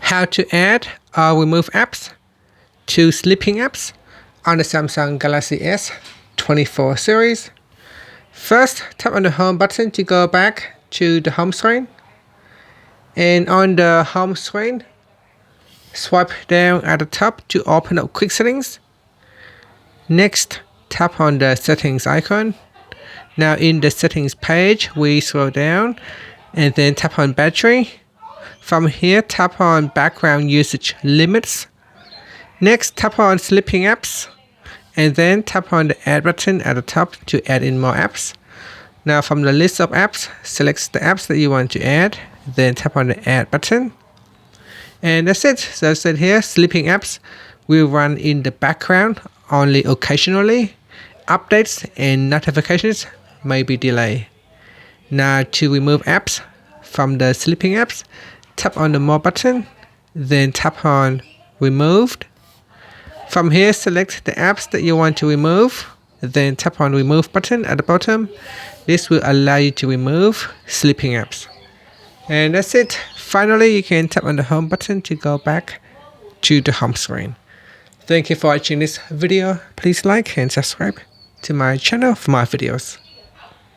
how to add or remove apps to sleeping apps on the Samsung Galaxy S24 series. First, tap on the home button to go back to the home screen. And on the home screen, swipe down at the top to open up quick settings. Next, tap on the settings icon. Now in the settings page, we scroll down and then tap on battery. From here, tap on background usage limits. Next, tap on sleeping apps and then tap on the add button at the top to add in more apps. Now from the list of apps, select the apps that you want to add, then tap on the add button. And that's it. So as I said here, sleeping apps will run in the background only occasionally. Updates and notifications may be delayed. Now to remove apps from the sleeping apps, tap on the more button, then tap on removed. From here, select the apps that you want to remove, then tap on remove button at the bottom. This will allow you to remove sleeping apps. And that's it. Finally, you can tap on the home button to go back to the home screen. Thank you for watching this video. Please like and subscribe to my channel for more videos.